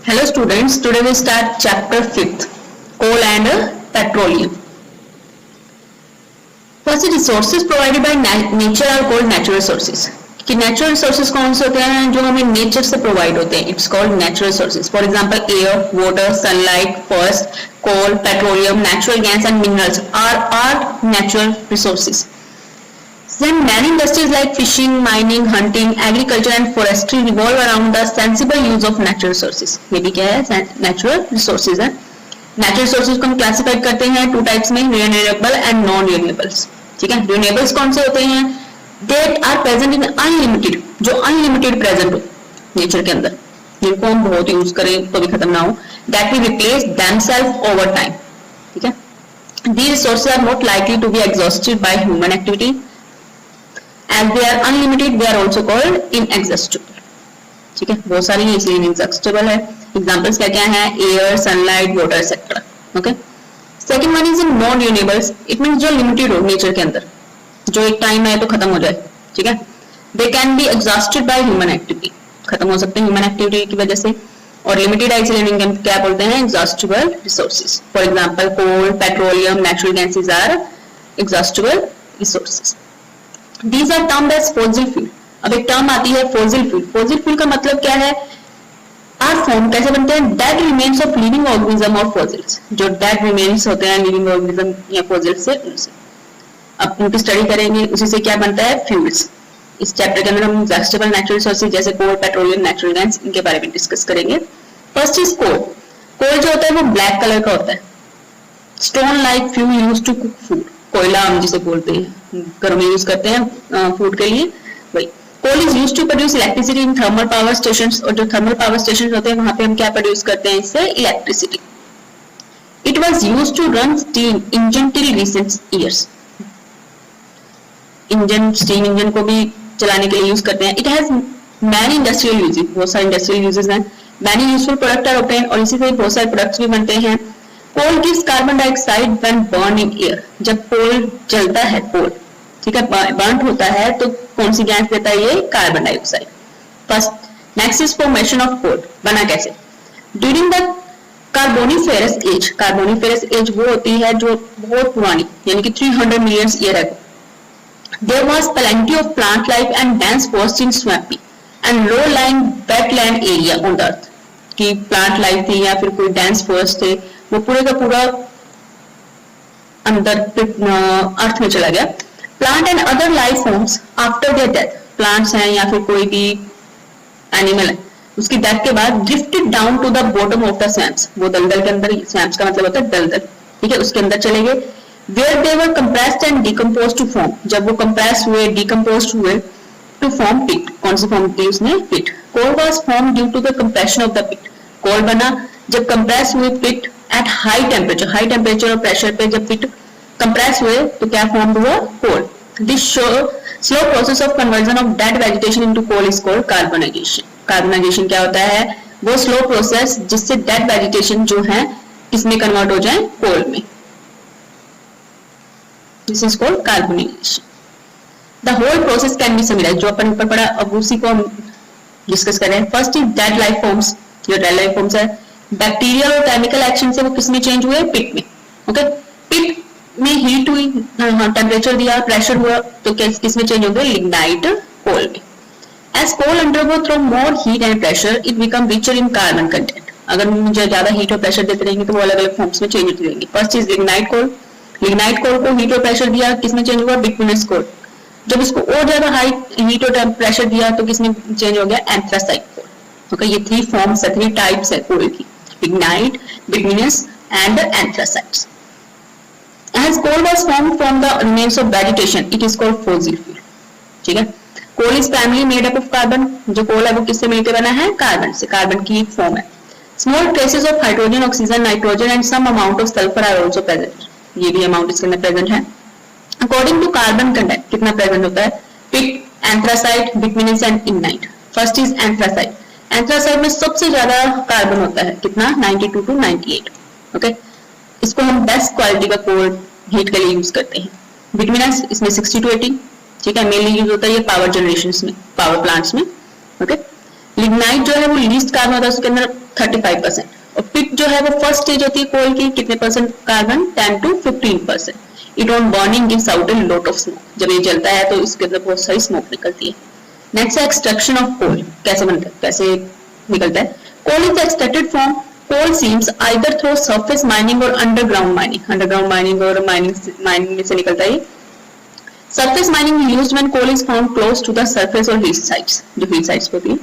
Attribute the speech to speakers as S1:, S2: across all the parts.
S1: Hello students, today we start chapter 5th, coal and petroleum. First, resources provided by nature are called natural resources. कि natural resources कौन से होते हैं जो हमें nature से provide होते हैं? It's called natural resources. For example, air, water, sunlight, forest, coal, petroleum, natural gas and minerals are natural resources. Then many industries like fishing, mining, hunting, agriculture and forestry revolve around the sensible use of natural resources. ये भी क्या है? Natural resources है. Natural resources को हम classified करते हैं two types में, रिन्यूएबल एंड नॉन रिन्यूएबल्स. ठीक है, रिन्यूएबल्स कौन से होते हैं? That are present in unlimited, जो अनलिमिटेड प्रेजेंट हो नेचर के अंदर, जिनको हम बहुत यूज करें तो भी खत्म ना हो. That will replace themselves over time. ठीक है, these resources are not likely to be exhausted by human activity. As they are unlimited, they are also called inexhaustible. ठीक है, बहुत सारी है इसलिए inexhaustible है. एग्जांपल्स क्या क्या है? Air, sunlight, water etcetera. Okay. Second one is non renewables. It means जो लिमिटेड हो नेचर के अंदर, जो एक टाइम है तो खत्म हो जाए. ठीक है, they can be exhausted by human activity. खत्म हो सकते हैं ह्यूमन एक्टिविटी की वजह से. और लिमिटेड है इसलिए क्या बोलते हैं? Exhaustible resources. For example coal, petroleum, natural gases are exhaustible resources. These are termed as fossil fuel. अब एक टर्म आती है fossil fuel. Fossil fuel का मतलब क्या है? Are formed कैसे बनते हैं? Dead remains of living organism और fossils. जो dead remains होते हैं living organism या fossils से, उनसे अब उनकी स्टडी करेंगे. उसी से क्या बनता है? फ्यूल्स. इस चैप्टर के अंदर हम एग्जॉस्टेबल नेचुरल रिसोर्सेज जैसे कोल, पेट्रोलियम, नेचुरल गैस, इनके बारे में डिस्कस करेंगे. फर्स्ट इज कोल. कोल जो होता है वो ब्लैक कलर का होता है. Stone like fuel used to cook food. कोयला हम जिसे बोलते हैं, घरों में यूज करते हैं फूड के लिए, वही. Coal is used to produce electricity in thermal power stations. और जो थर्मल पावर स्टेशंस होते हैं वहां पे हम क्या प्रोड्यूस करते हैं? इससे electricity. It was used to run steam engine till recent years. Engine, steam engine को भी चलाने के लिए यूज करते हैं. It has many industrial uses. बहुत सारे इंडस्ट्रियल यूजेस हैं. Many useful product are obtained. और इसी से बहुत सारे प्रोडक्ट्स भी बनते हैं. Coal gives carbon dioxide when burn in air. जब कोल जलता है, कोल ठीक है बर्न होता है तो कौन सी गैस देता है? ये carbon dioxide. First. Next is formation of coal. बना कैसे? During the carboniferous age. Carboniferous age वो होती है जो बहुत पुरानी, यानी कि 300 million year ago. There was plenty of plant life and dense forest in swampy and low lying wetland area on the earth. की प्लांट लाइफ थी या फिर कोई डेंस फॉरेस्ट थे, वो पूरे का पूरा अंदर अर्थ में चला गया. Plant and other life forms after their death. Plants हैं या फिर कोई भी एनिमल है, उसकी डेथ के बाद drifted down to the bottom of the swamps. वो दलदल के अंदर, स्वैम्प्स का मतलब होता है दलदल, ठीक है, उसके अंदर चले गए. Where they were compressed and decomposed to form. जब वो कंप्रेस हुए, डिकम्पोज्ड हुए टू फॉर्म पिट. कौन सी फॉर्म थी उसमें? Peat. Coal was form due to the compression of the peat. Coal बना जब कंप्रेस हुए peat at high temperature. High temperature और प्रेशर पे जब पिट कंप्रेस हुए तो क्या फॉर्म हुआ? Coal. This slow process of conversion of dead vegetation into coal is called carbonization. Carbonization क्या होता है? वो स्लो प्रोसेस जिससे डेड वेजिटेशन जो है इसमें कन्वर्ट हो जाए कोल में. This is called carbonization. The whole process can be summarized. जो अपन ऊपर पढ़ा अब उसी को हम डिस्कस करें. First is dead life forms. जो डेड लाइफ फॉर्म्स है बैक्टीरियल और केमिकल एक्शन से वो किसमें चेंज हुए? पिट में. ओके. पिट में हीट हुई, टेम्परेचर दिया, प्रेशर हुआ, तो किसमें चेंज हो गए? लिग्नाइट कोल में. As coal undergo through more heat and pressure it become richer in carbon content. अगर मुझे ज्यादा हीट और प्रेशर देते रहेंगे तो वो अलग अलग फॉर्म्स में चेंज होते रहेंगे. First is lignite coal. Lignite coal को हीट और प्रेशर दिया, किसमें चेंज हुआ? Bituminous coal. जब इसको और ज्यादा हाई हीट और प्रेशर दिया तो किसमें चेंज हो गया? Anthracite coal. ओके, ये थ्री फॉर्म्स है, 3 टाइप्स है कोल की: lignite, bituminous and anthracites. As coal was formed from the remains of vegetation, it is called fossil fuel. ठीक है. Coal is primarily made up of carbon. जो कोल है वो किससे मिलकर बना है? कार्बन से. कार्बन की एक फॉर्म है. Small traces of hydrogen, oxygen, nitrogen and some amount of sulfur are also present. ये भी अमाउंट इसके अंदर प्रेजेंट है. According to carbon content कितना प्रेजेंट होता है? Pit, anthracite, bituminous and lignite. First is anthracite. एंथ्रासाइड में सबसे ज्यादा कार्बन होता है. कितना? 92 to 98. ओके. इसको हम बेस्ट क्वालिटी का कोल हीट के लिए यूज करते हैं. बिटुमिनस इसमें 60 to 80. ठीक है, मेनली यूज होता है ये पावर जनरेशन में, पावर प्लांट्स में. ओके. लिग्नाइट जो है वो लीस्ट कार्बन होता है, उसके अंदर 35%, और पिट जो है वो फर्स्ट स्टेज होती है कोल की, कितने percent carbon, 10 to 15%. It on burning gives out a lot of smoke. जब ये जलता है तो इसके अंदर बहुत सारी स्मोक निकलती है. नेक्स्ट है एक्सट्रैक्शन ऑफ कोल. कैसे बनता है, कैसे निकलता है? Coal is extracted from coal seams either through surface mining और अंडरग्राउंड माइनिंग. अंडरग्राउंड माइनिंग और माइनिंग में से निकलता है. Surface mining used when coal is found close to the surface और हीट साइट्स, जो हीट साइट्स होती है.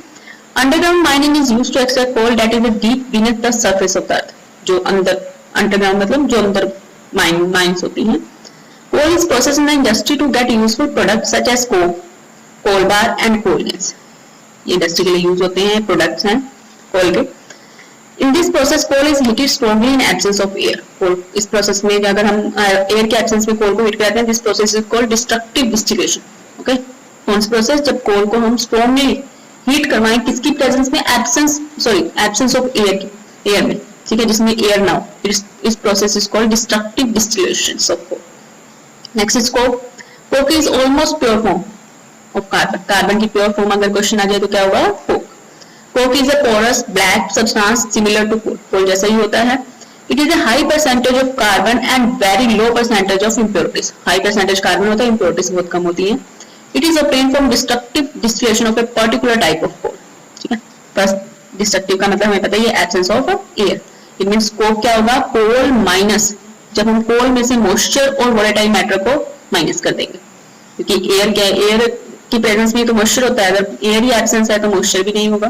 S1: Underground mining is used to extract coal that is deep beneath the surface of the earth. जो अंदर, underground मतलब जो अंदर mines होती हैं. Coal is processed in the industry to get useful products such as coke, coal bar and coal gas. ये industry के लिए यूज होते हैं, प्रोडक्ट्स हैं कोल के. In this process, coal is heated strongly in absence of air. कोल, इस process में अगर हम एयर के एब्सेंस में कोल को हीट कराते हैं, this process is called destructive distillation. Okay, कौन सा प्रोसेस? जब कोल को हम स्ट्रॉन्गली हीट करवाएं, किसकी प्रेजेंस में? एब्सेंस ऑफ एयर में, ठीक है, जिसमें एयर ना हो. इस process is called destructive distillation of coal. Next is coke. Coke is almost pure form of carbon. Carbon की pure form अगर क्वेश्चन आ जाए तो क्या होगा? Coke. Coke is a porous black substance similar to coal. Coal जैसा ही होता है. It is a high percentage of carbon and very low percentage of impurities. High percentage carbon होता है, impurities बहुत कम होती हैं. It is obtained from destructive distillation of a particular type of coal. ठीक है. बस destructive का मतलब हमें पता है ये absence of air. It means coke क्या होगा? Coal minus, जब हम कोल में से मॉइस्चर और वोलेटाइल मैटर को माइनस कर देंगे, क्योंकि एयर क्या है, एयर की प्रेजेंस में तो मॉइस्चर होता है, अगर एयर ही एब्सेंस है तो मॉइस्चर भी नहीं होगा.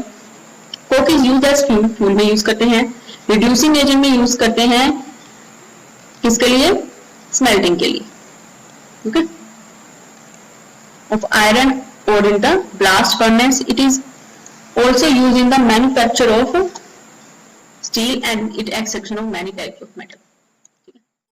S1: Coke is used as fuel. Fuel में यूज करते हैं. रिड्यूसिंग एजेंट में यूज करते हैं, किसके लिए? स्मेल्टिंग के लिए. ओके. ऑफ आयरन और in the blast furnace. It is also use in the manufacture of steel and it extraction of many types of metal.